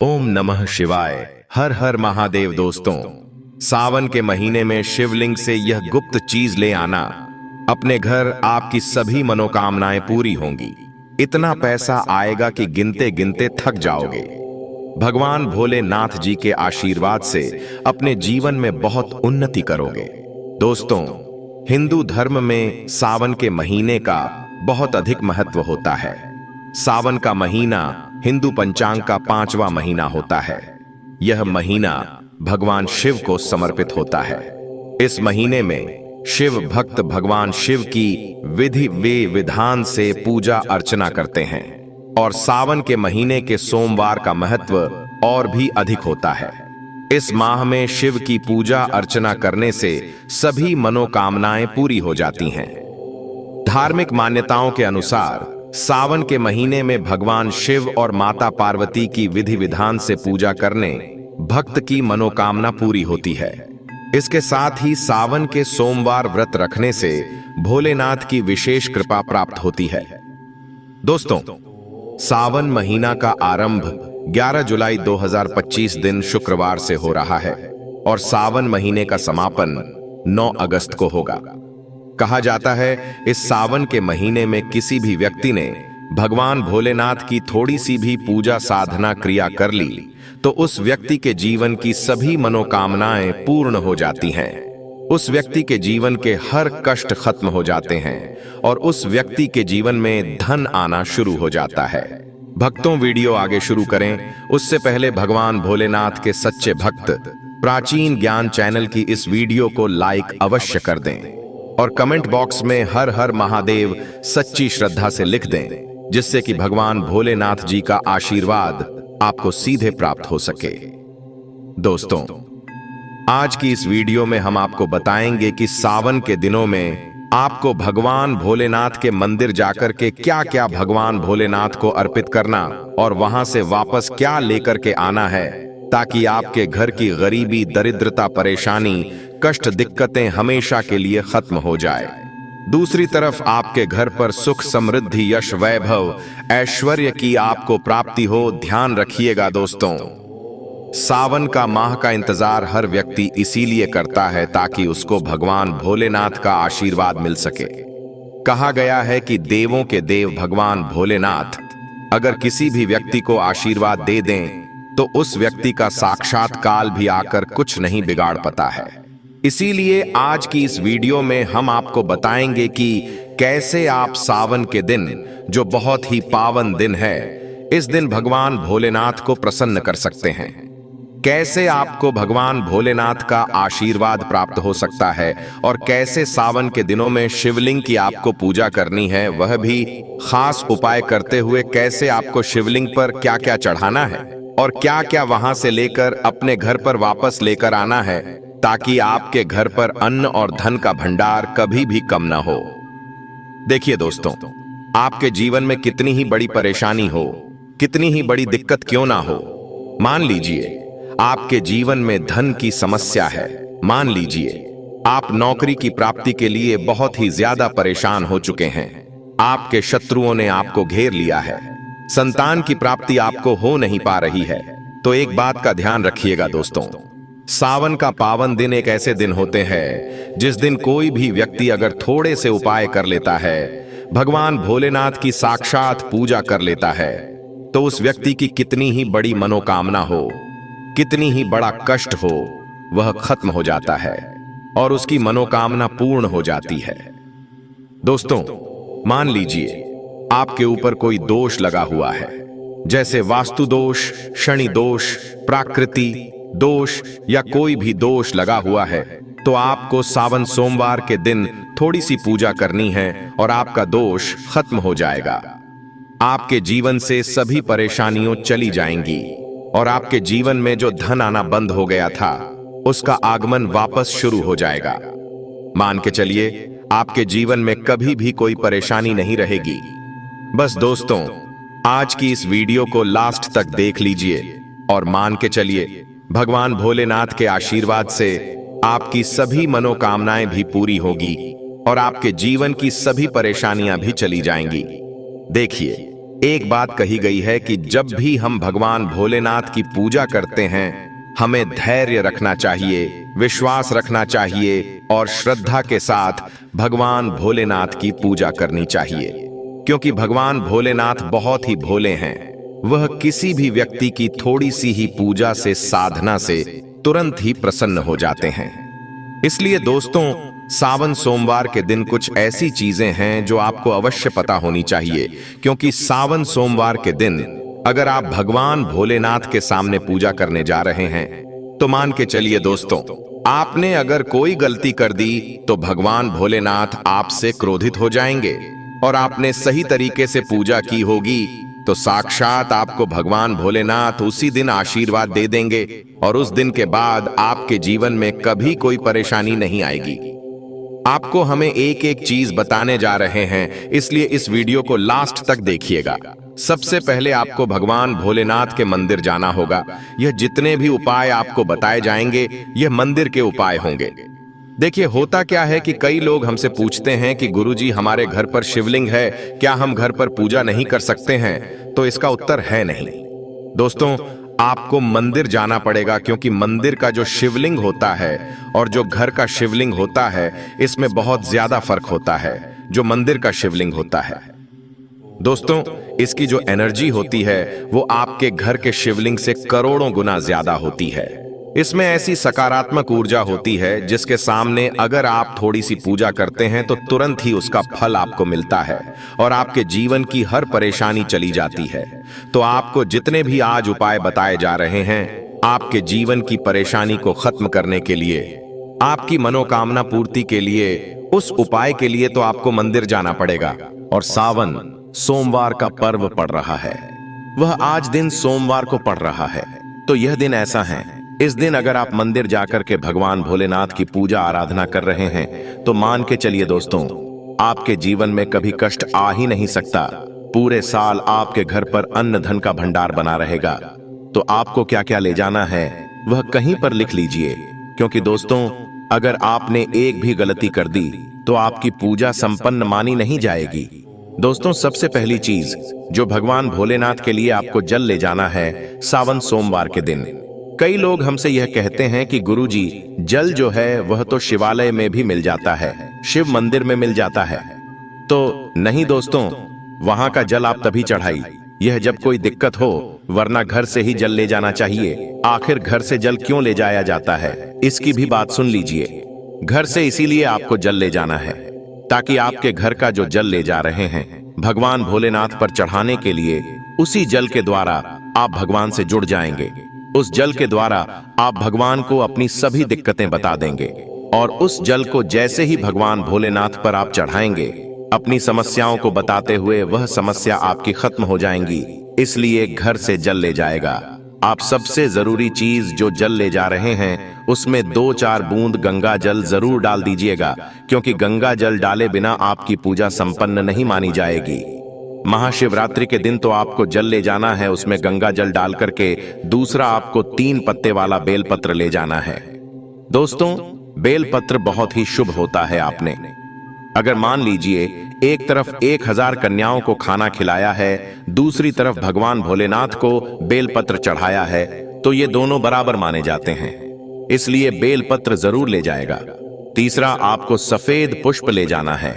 ओम नमः शिवाय। हर हर महादेव। दोस्तों, सावन के महीने में शिवलिंग से यह गुप्त चीज ले आना, अपने घर आपकी सभी मनोकामनाएं पूरी होंगी। इतना पैसा आएगा कि गिनते गिनते थक जाओगे। भगवान भोलेनाथ जी के आशीर्वाद से अपने जीवन में बहुत उन्नति करोगे। दोस्तों, हिंदू धर्म में सावन के महीने का बहुत अधिक महत्व होता है। सावन का महीना हिंदू पंचांग का 5वां महीना होता है। यह महीना भगवान शिव को समर्पित होता है। इस महीने में शिव भक्त भगवान शिव की विधि विधान से पूजा अर्चना करते हैं और सावन के महीने के सोमवार का महत्व और भी अधिक होता है। इस माह में शिव की पूजा अर्चना करने से सभी मनोकामनाएं पूरी हो जाती हैं। धार्मिक मान्यताओं के अनुसार सावन के महीने में भगवान शिव और माता पार्वती की विधि विधान से पूजा करने भक्त की मनोकामना पूरी होती है। इसके साथ ही सावन के सोमवार व्रत रखने से भोलेनाथ की विशेष कृपा प्राप्त होती है। दोस्तों, सावन महीना का आरंभ 11 जुलाई 2025 दिन शुक्रवार से हो रहा है और सावन महीने का समापन 9 अगस्त को होगा। कहा जाता है, इस सावन के महीने में किसी भी व्यक्ति ने भगवान भोलेनाथ की थोड़ी सी भी पूजा साधना क्रिया कर ली तो उस व्यक्ति के जीवन की सभी मनोकामनाएं पूर्ण हो जाती हैं। उस व्यक्ति के जीवन के हर कष्ट खत्म हो जाते हैं और उस व्यक्ति के जीवन में धन आना शुरू हो जाता है। भक्तों, वीडियो आगे शुरू करें उससे पहले भगवान भोलेनाथ के सच्चे भक्त प्राचीन ज्ञान चैनल की इस वीडियो को लाइक अवश्य कर दें और कमेंट बॉक्स में हर हर महादेव सच्ची श्रद्धा से लिख दें, जिससे कि भगवान भोलेनाथ जी का आशीर्वाद आपको सीधे प्राप्त हो सके। दोस्तों, आज की इस वीडियो में हम आपको बताएंगे कि सावन के दिनों में आपको भगवान भोलेनाथ के मंदिर जाकर के क्या क्या भगवान भोलेनाथ को अर्पित करना और वहां से वापस क्या लेकर के आना है, ताकि आपके घर की गरीबी, दरिद्रता, परेशानी, कष्ट, दिक्कतें हमेशा के लिए खत्म हो जाए। दूसरी तरफ आपके घर पर सुख, समृद्धि, यश, वैभव, ऐश्वर्य की आपको प्राप्ति हो। ध्यान रखिएगा दोस्तों, सावन का माह का इंतजार हर व्यक्ति इसीलिए करता है ताकि उसको भगवान भोलेनाथ का आशीर्वाद मिल सके। कहा गया है कि देवों के देव भगवान भोलेनाथ अगर किसी भी व्यक्ति को आशीर्वाद दे दें तो उस व्यक्ति का साक्षात काल भी आकर कुछ नहीं बिगाड़ पाता है। इसीलिए आज की इस वीडियो में हम आपको बताएंगे कि कैसे आप सावन के दिन, जो बहुत ही पावन दिन है, इस दिन भगवान भोलेनाथ को प्रसन्न कर सकते हैं। कैसे आपको भगवान भोलेनाथ का आशीर्वाद प्राप्त हो सकता है और कैसे सावन के दिनों में शिवलिंग की आपको पूजा करनी है, वह भी खास उपाय करते हुए कैसे आपको शिवलिंग पर क्या क्या चढ़ाना है और क्या क्या वहां से लेकर अपने घर पर वापस लेकर आना है, ताकि आपके घर पर अन्न और धन का भंडार कभी भी कम ना हो। देखिए दोस्तों, आपके जीवन में कितनी ही बड़ी परेशानी हो, कितनी ही बड़ी दिक्कत क्यों ना हो, मान लीजिए आपके जीवन में धन की समस्या है, मान लीजिए आप नौकरी की प्राप्ति के लिए बहुत ही ज्यादा परेशान हो चुके हैं, आपके शत्रुओं ने आपको घेर लिया है, संतान की प्राप्ति आपको हो नहीं पा रही है, तो एक बात का ध्यान रखिएगा दोस्तों, सावन का पावन दिन एक ऐसे दिन होते हैं जिस दिन कोई भी व्यक्ति अगर थोड़े से उपाय कर लेता है, भगवान भोलेनाथ की साक्षात पूजा कर लेता है, तो उस व्यक्ति की कितनी ही बड़ी मनोकामना हो, कितनी ही बड़ा कष्ट हो, वह खत्म हो जाता है और उसकी मनोकामना पूर्ण हो जाती है। दोस्तों, मान लीजिए आपके ऊपर कोई दोष लगा हुआ है, जैसे वास्तु दोष, शनि दोष, प्राकृति दोष या कोई भी दोष लगा हुआ है, तो आपको सावन सोमवार के दिन थोड़ी सी पूजा करनी है और आपका दोष खत्म हो जाएगा। आपके जीवन से सभी परेशानियां चली जाएंगी और आपके जीवन में जो धन आना बंद हो गया था, उसका आगमन वापस शुरू हो जाएगा। मान के चलिए आपके जीवन में कभी भी कोई परेशानी नहीं रहेगी। बस दोस्तों, आज की इस वीडियो को लास्ट तक देख लीजिए और मान के चलिए भगवान भोलेनाथ के आशीर्वाद से आपकी सभी मनोकामनाएं भी पूरी होगी और आपके जीवन की सभी परेशानियां भी चली जाएंगी। देखिए, एक बात कही गई है कि जब भी हम भगवान भोलेनाथ की पूजा करते हैं, हमें धैर्य रखना चाहिए, विश्वास रखना चाहिए और श्रद्धा के साथ भगवान भोलेनाथ की पूजा करनी चाहिए, क्योंकि भगवान भोलेनाथ बहुत ही भोले हैं। वह किसी भी व्यक्ति की थोड़ी सी ही पूजा से, साधना से तुरंत ही प्रसन्न हो जाते हैं। इसलिए दोस्तों, सावन सोमवार के दिन कुछ ऐसी चीजें हैं जो आपको अवश्य पता होनी चाहिए, क्योंकि सावन सोमवार के दिन अगर आप भगवान भोलेनाथ के सामने पूजा करने जा रहे हैं तो मान के चलिए दोस्तों, आपने अगर कोई गलती कर दी तो भगवान भोलेनाथ आपसे क्रोधित हो जाएंगे, और आपने सही तरीके से पूजा की होगी तो साक्षात आपको भगवान भोलेनाथ उसी दिन आशीर्वाद दे देंगे और उस दिन के बाद आपके जीवन में कभी कोई परेशानी नहीं आएगी। आपको हमें एक एक चीज बताने जा रहे हैं, इसलिए इस वीडियो को लास्ट तक देखिएगा। सबसे पहले आपको भगवान भोलेनाथ के मंदिर जाना होगा। यह जितने भी उपाय आपको बताए जाएंगे, यह मंदिर के उपाय होंगे। देखिए, होता क्या है कि कई लोग हमसे पूछते हैं कि गुरुजी, हमारे घर पर शिवलिंग है, क्या हम घर पर पूजा नहीं कर सकते हैं? तो इसका उत्तर है नहीं। दोस्तों, आपको मंदिर जाना पड़ेगा, क्योंकि मंदिर का जो शिवलिंग होता है और जो घर का शिवलिंग होता है, इसमें बहुत ज्यादा फर्क होता है। जो मंदिर का शिवलिंग होता है दोस्तों, इसकी जो एनर्जी होती है वो आपके घर के शिवलिंग से करोड़ों गुना ज्यादा होती है। इसमें ऐसी सकारात्मक ऊर्जा होती है जिसके सामने अगर आप थोड़ी सी पूजा करते हैं तो तुरंत ही उसका फल आपको मिलता है और आपके जीवन की हर परेशानी चली जाती है। तो आपको जितने भी आज उपाय बताए जा रहे हैं, आपके जीवन की परेशानी को खत्म करने के लिए, आपकी मनोकामना पूर्ति के लिए, उस उपाय के लिए तो आपको मंदिर जाना पड़ेगा। और सावन सोमवार का पर्व पड़ रहा है, वह आज दिन सोमवार को पड़ रहा है। तो यह दिन ऐसा है, इस दिन अगर आप मंदिर जाकर के भगवान भोलेनाथ की पूजा आराधना कर रहे हैं तो मान के चलिए दोस्तों, आपके जीवन में कभी कष्ट आ ही नहीं सकता। पूरे साल आपके घर पर अन्न धन का भंडार बना रहेगा। तो आपको क्या क्या ले जाना है वह कहीं पर लिख लीजिए, क्योंकि दोस्तों, अगर आपने एक भी गलती कर दी तो आपकी पूजा संपन्न मानी नहीं जाएगी। दोस्तों, सबसे पहली चीज जो भगवान भोलेनाथ के लिए आपको जल ले जाना है सावन सोमवार के दिन। कई लोग हमसे यह कहते हैं कि गुरुजी, जल जो है वह तो शिवालय में भी मिल जाता है, शिव मंदिर में मिल जाता है। तो नहीं दोस्तों, वहां का जल आप तभी चढ़ाई यह जब कोई दिक्कत हो, वरना घर से ही जल ले जाना चाहिए। आखिर घर से जल क्यों ले जाया जाता है, इसकी भी बात सुन लीजिए। घर से इसीलिए आपको जल ले जाना है ताकि आपके घर का जो जल ले जा रहे हैं भगवान भोलेनाथ पर चढ़ाने के लिए, उसी जल के द्वारा आप भगवान से जुड़ जाएंगे। उस जल के द्वारा आप भगवान को अपनी सभी दिक्कतें बता देंगे और उस जल को जैसे ही भगवान भोलेनाथ पर आप चढ़ाएंगे, अपनी समस्याओं को बताते हुए वह समस्या आपकी खत्म हो जाएंगी। इसलिए घर से जल ले जाएगा। आप सबसे जरूरी चीज जो जल ले जा रहे हैं उसमें 2-4 बूंद गंगा जल जरूर डाल दीजिएगा, क्योंकि गंगा जल डाले बिना आपकी पूजा संपन्न नहीं मानी जाएगी। महाशिवरात्रि के दिन तो आपको जल ले जाना है, उसमें गंगा जल डाल करके। दूसरा, आपको 3 पत्ते वाला बेलपत्र ले जाना है। दोस्तों, बेलपत्र बहुत ही शुभ होता है। आपने अगर मान लीजिए एक तरफ 1000 कन्याओं को खाना खिलाया है, दूसरी तरफ भगवान भोलेनाथ को बेलपत्र चढ़ाया है, तो ये दोनों बराबर माने जाते हैं। इसलिए बेलपत्र जरूर ले जाएगा। तीसरा, आपको सफेद पुष्प ले जाना है।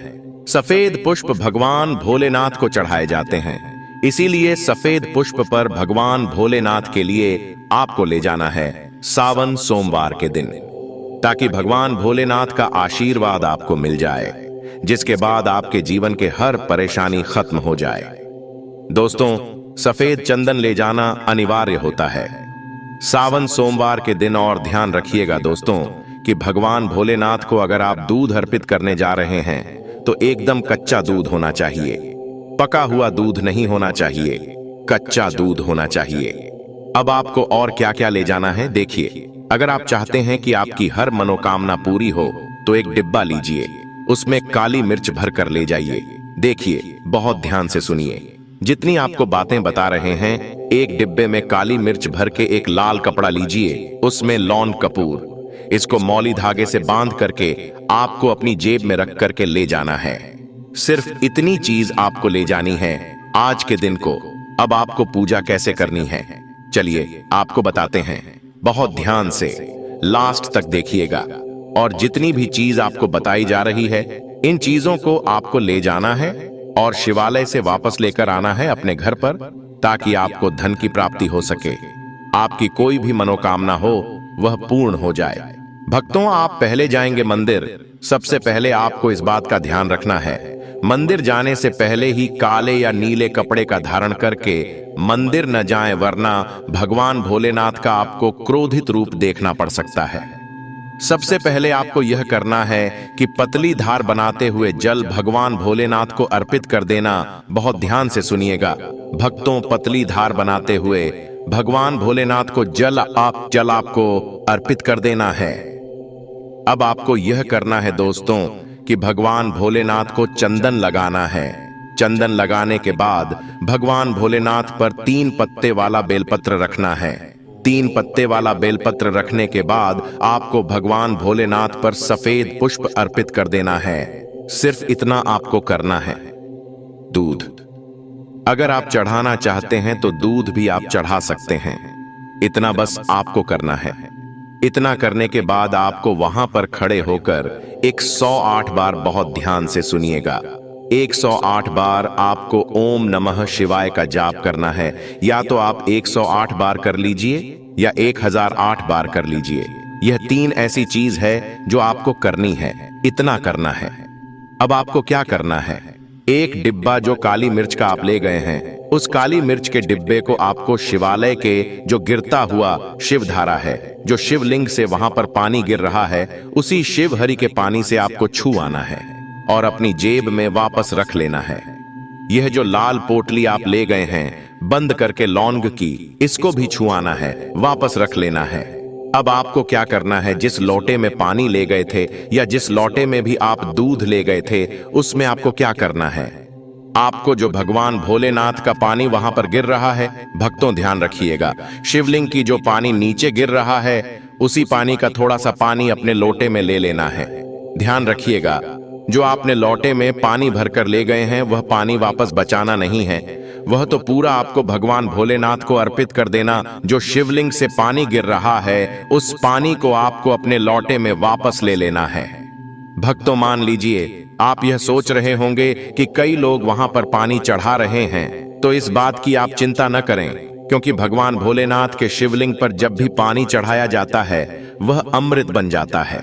सफेद पुष्प भगवान भोलेनाथ को चढ़ाए जाते हैं, इसीलिए सफेद पुष्प पर भगवान भोलेनाथ के लिए आपको ले जाना है सावन सोमवार के दिन, ताकि भगवान भोलेनाथ का आशीर्वाद आपको मिल जाए, जिसके बाद आपके जीवन के हर परेशानी खत्म हो जाए। दोस्तों, सफेद चंदन ले जाना अनिवार्य होता है सावन सोमवार के दिन। और ध्यान रखिएगा दोस्तों कि भगवान भोलेनाथ को अगर आप दूध अर्पित करने जा रहे हैं तो एकदम कच्चा दूध होना चाहिए, पका हुआ दूध नहीं होना चाहिए, कच्चा दूध होना चाहिए। अब आपको और क्या क्या ले जाना है देखिए। अगर आप चाहते हैं कि आपकी हर मनोकामना पूरी हो तो एक डिब्बा लीजिए, उसमें काली मिर्च भर कर ले जाइए। देखिए, बहुत ध्यान से सुनिए, जितनी आपको बातें बता रहे हैं, एक डिब्बे में काली मिर्च भर के एक लाल कपड़ा लीजिए, उसमें लौंग कपूर, इसको मौली धागे से बांध करके आपको अपनी जेब में रख करके ले जाना है। सिर्फ इतनी चीज आपको ले जानी है। आज के दिन को अब आपको पूजा कैसे करनी है, चलिए आपको बताते हैं। बहुत ध्यान से लास्ट तक देखिएगा और जितनी भी चीज आपको बताई जा रही है, इन चीजों को आपको ले जाना है और शिवालय से वापस लेकर आना है अपने घर पर, ताकि आपको धन की प्राप्ति हो सके। आपकी कोई भी मनोकामना हो वह पूर्ण हो जाए। भक्तों, आप पहले जाएंगे मंदिर। सबसे पहले आपको इस बात का ध्यान रखना है, मंदिर जाने से पहले ही काले या नीले कपड़े का धारण करके मंदिर न जाएं, वरना भगवान भोलेनाथ का आपको क्रोधित रूप देखना पड़ सकता है। सबसे पहले आपको यह करना है कि पतली धार बनाते हुए जल भगवान भोलेनाथ को अर्पित कर देना। बहुत ध्यान से सुनिएगा भक्तों, पतली धार बनाते हुए भगवान भोलेनाथ को जल आपको अर्पित कर देना है। अब आपको यह करना है दोस्तों कि भगवान भोलेनाथ को चंदन लगाना है। चंदन लगाने के बाद भगवान भोलेनाथ पर 3 पत्ते वाला बेलपत्र रखना है। 3 पत्ते वाला बेलपत्र रखने के बाद आपको भगवान भोलेनाथ पर सफेद पुष्प अर्पित कर देना है। सिर्फ इतना आपको करना है। दूध, अगर आप चढ़ाना चाहते हैं तो दूध भी आप चढ़ा सकते हैं। इतना बस आपको करना है। इतना करने के बाद आपको वहां पर खड़े होकर 108 बार, बहुत ध्यान से सुनिएगा, 108 बार आपको ओम नमः शिवाय का जाप करना है। या तो आप 108 बार कर लीजिए या 1008 बार कर लीजिए। यह 3 ऐसी चीज है जो आपको करनी है। इतना करना है। अब आपको क्या करना है, एक डिब्बा जो काली मिर्च का आप ले गए हैं, उस काली मिर्च के डिब्बे को आपको शिवालय के जो गिरता हुआ शिवधारा है, जो शिवलिंग से वहां पर पानी गिर रहा है, उसी शिव हरि के पानी से आपको छू आना है और अपनी जेब में वापस रख लेना है। यह जो लाल पोटली आप ले गए हैं बंद करके लौंग की, इसको भी छुआना है, वापस रख लेना है। अब आपको क्या करना है, जिस लोटे में पानी ले गए थे या जिस लोटे में भी आप दूध ले गए थे, उसमें आपको क्या करना है, आपको जो भगवान भोलेनाथ का पानी वहां पर गिर रहा है, भक्तों ध्यान रखिएगा, शिवलिंग की जो पानी नीचे गिर रहा है, उसी पानी का थोड़ा सा पानी अपने लोटे में ले लेना है। ध्यान रखिएगा, जो आपने लोटे में पानी भरकर ले गए हैं वह पानी वापस बचाना नहीं है, वह तो पूरा आपको भगवान भोलेनाथ को अर्पित कर देना। जो शिवलिंग से पानी गिर रहा है, उस पानी को आपको अपने लोटे में वापस ले लेना है। भक्तों, मान लीजिए आप यह सोच रहे होंगे कि कई लोग वहां पर पानी चढ़ा रहे हैं, तो इस बात की आप चिंता न करें, क्योंकि भगवान भोलेनाथ के शिवलिंग पर जब भी पानी चढ़ाया जाता है वह अमृत बन जाता है।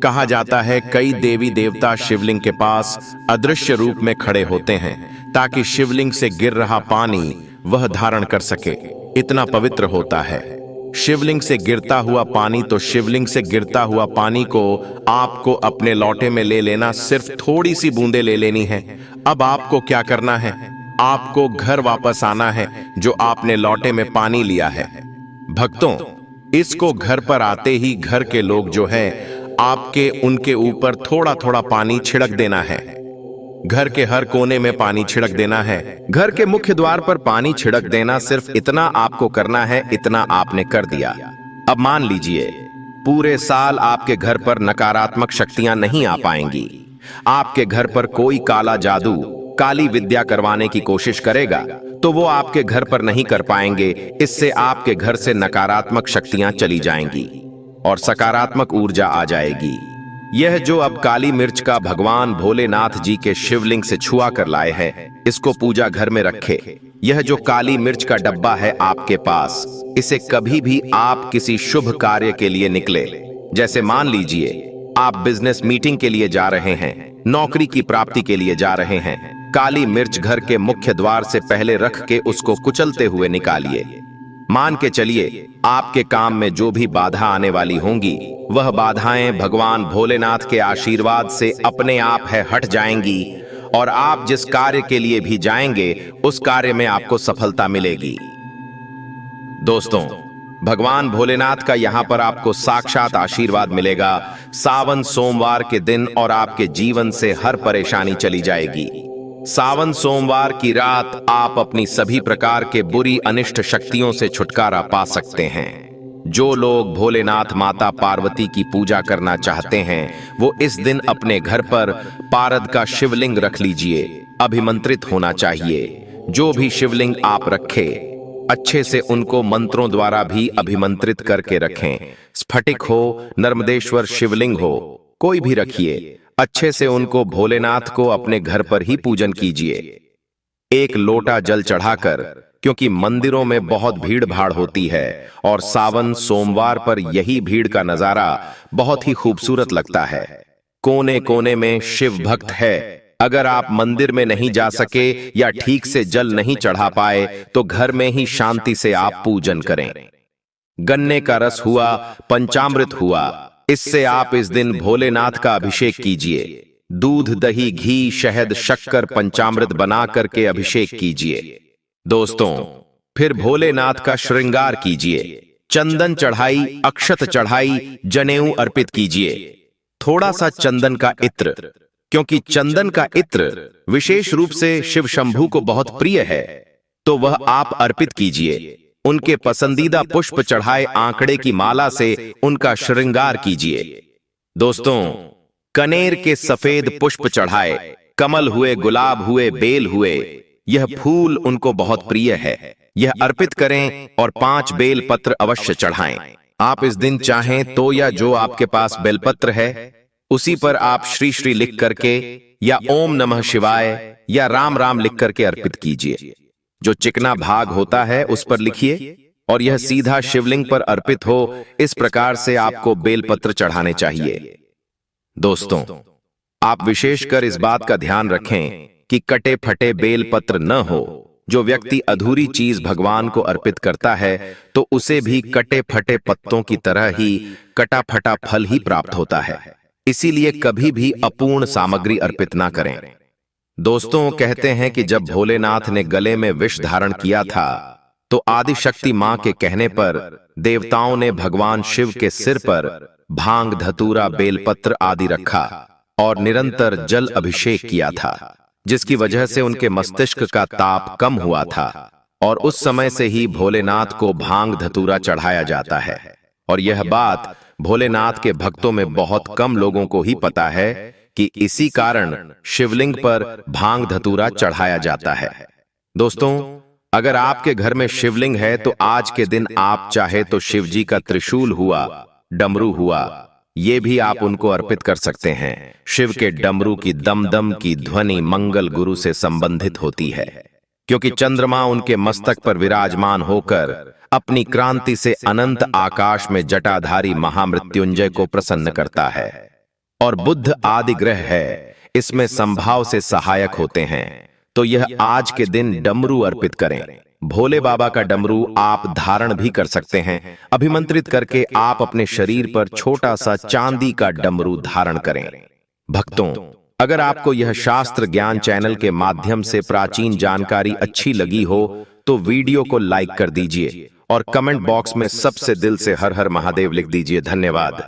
कहा जाता है कई देवी देवता शिवलिंग के पास अदृश्य रूप में खड़े होते हैं, ताकि शिवलिंग से गिर रहा पानी वह धारण कर सके। इतना पवित्र होता है शिवलिंग से गिरता हुआ पानी। तो शिवलिंग से गिरता हुआ पानी को आपको अपने लोटे में ले लेना, सिर्फ थोड़ी सी बूंदे ले लेनी है। अब आपको क्या करना है, आपको घर वापस आना है जो आपने लोटे में पानी लिया है। भक्तों, इसको घर पर आते ही घर के लोग जो हैं आपके, उनके ऊपर थोड़ा थोड़ा पानी छिड़क देना है। घर के हर कोने में पानी छिड़क देना है। घर के मुख्य द्वार पर पानी छिड़क देना, सिर्फ इतना आपको करना है। इतना आपने कर दिया। अब मान लीजिए पूरे साल आपके घर पर नकारात्मक शक्तियां नहीं आ पाएंगी। आपके घर पर कोई काला जादू, काली विद्या करवाने की कोशिश करेगा तो वो आपके घर पर नहीं कर पाएंगे। इससे आपके घर से नकारात्मक शक्तियां चली जाएंगी और सकारात्मक ऊर्जा आ जाएगी। यह जो अब काली मिर्च का भगवान भोलेनाथ जी के शिवलिंग से छुआ कर लाए हैं, इसको पूजा घर में रखे। यह जो काली मिर्च का डब्बा है आपके पास, इसे कभी भी आप किसी शुभ कार्य के लिए निकले, जैसे मान लीजिए आप बिजनेस मीटिंग के लिए जा रहे हैं, नौकरी की प्राप्ति के लिए जा रहे हैं, काली मिर्च घर के मुख्य द्वार से पहले रख के उसको कुचलते हुए निकालिए। मान के चलिए आपके काम में जो भी बाधा आने वाली होंगी, वह बाधाएं भगवान भोलेनाथ के आशीर्वाद से अपने आप है हट जाएंगी और आप जिस कार्य के लिए भी जाएंगे उस कार्य में आपको सफलता मिलेगी। दोस्तों, भगवान भोलेनाथ का यहां पर आपको साक्षात आशीर्वाद मिलेगा सावन सोमवार के दिन, और आपके जीवन से हर परेशानी चली जाएगी। सावन सोमवार की रात आप अपनी सभी प्रकार के बुरी अनिष्ट शक्तियों से छुटकारा पा सकते हैं। जो लोग भोलेनाथ माता पार्वती की पूजा करना चाहते हैं, वो इस दिन अपने घर पर पारद का शिवलिंग रख लीजिए। अभिमंत्रित होना चाहिए। जो भी शिवलिंग आप रखे अच्छे से उनको मंत्रों द्वारा भी अभिमंत्रित करके रखें। स्फटिक हो, नर्मदेश्वर शिवलिंग हो, कोई भी रखिए, अच्छे से उनको भोलेनाथ को अपने घर पर ही पूजन कीजिए। एक लोटा जल चढ़ाकर, क्योंकि मंदिरों में बहुत भीड़ भाड़ होती है और सावन सोमवार पर यही भीड़ का नजारा बहुत ही खूबसूरत लगता है। कोने कोने में शिव भक्त है। अगर आप मंदिर में नहीं जा सके या ठीक से जल नहीं चढ़ा पाए तो घर में ही शांति से आप पूजन करें। गन्ने का रस हुआ, पंचामृत हुआ, इससे आप इस दिन भोलेनाथ का अभिषेक कीजिए। दूध, दही, घी, शहद, शक्कर, पंचामृत बना करके अभिषेक कीजिए। दोस्तों, फिर भोलेनाथ का श्रृंगार कीजिए। चंदन चढ़ाई, अक्षत चढ़ाई, जनेऊ अर्पित कीजिए। थोड़ा सा चंदन का इत्र, क्योंकि चंदन का इत्र विशेष रूप से शिव शंभू को बहुत प्रिय है, तो वह आप अर्पित कीजिए। उनके पसंदीदा पुष्प चढ़ाए आंकड़े की माला से उनका श्रृंगार कीजिए। दोस्तों, कनेर के सफेद पुष्प चढ़ाए, कमल हुए, गुलाब हुए, बेल हुए, यह फूल उनको बहुत प्रिय है, यह अर्पित करें और 5 बेल पत्र अवश्य चढ़ाएं। आप इस दिन चाहें तो या जो आपके पास बेलपत्र है उसी पर आप श्री श्री लिख करके या ओम नमः शिवाय या राम राम लिख करके अर्पित कीजिए। जो चिकना भाग होता है उस पर लिखिए और यह सीधा शिवलिंग पर अर्पित हो, इस प्रकार से आपको बेलपत्र चढ़ाने चाहिए। दोस्तों, आप विशेषकर इस बात का ध्यान रखें कि कटे फटे बेलपत्र न हो। जो व्यक्ति अधूरी चीज भगवान को अर्पित करता है तो उसे भी कटे फटे पत्तों की तरह ही कटा फटा फल ही प्राप्त होता है। इसीलिए कभी भी अपूर्ण सामग्री अर्पित ना करें। दोस्तों, कहते हैं कि जब भोलेनाथ ने गले में विष धारण किया था तो आदि शक्ति मां के कहने पर देवताओं ने भगवान शिव के सिर पर भांग, धतूरा, बेलपत्र आदि रखा और निरंतर जल अभिषेक किया था, जिसकी वजह से उनके मस्तिष्क का ताप कम हुआ था और उस समय से ही भोलेनाथ को भांग धतूरा चढ़ाया जाता है। और यह बात भोलेनाथ के भक्तों में बहुत कम लोगों को ही पता है कि इसी कारण शिवलिंग पर भांग धतूरा चढ़ाया जाता है। दोस्तों, अगर आपके घर में शिवलिंग है तो आज के दिन आप चाहे तो शिव जी का त्रिशूल हुआ, डमरू हुआ, ये भी आप उनको अर्पित कर सकते हैं। शिव के डमरू की दम दम की ध्वनि मंगल गुरु से संबंधित होती है, क्योंकि चंद्रमा उनके मस्तक पर विराजमान होकर अपनी क्रांति से अनंत आकाश में जटाधारी महामृत्युंजय को प्रसन्न करता है और बुध आदि ग्रह है, इसमें संभाव से सहायक होते हैं। तो यह आज के दिन डमरू अर्पित करें। भोले बाबा का डमरू आप धारण भी कर सकते हैं। अभिमंत्रित करके आप अपने शरीर पर छोटा सा चांदी का डमरू धारण करें। भक्तों, अगर आपको यह शास्त्र ज्ञान चैनल के माध्यम से प्राचीन जानकारी अच्छी लगी हो तो वीडियो को लाइक कर दीजिए और कमेंट बॉक्स में सबसे दिल से हर हर महादेव लिख दीजिए। धन्यवाद।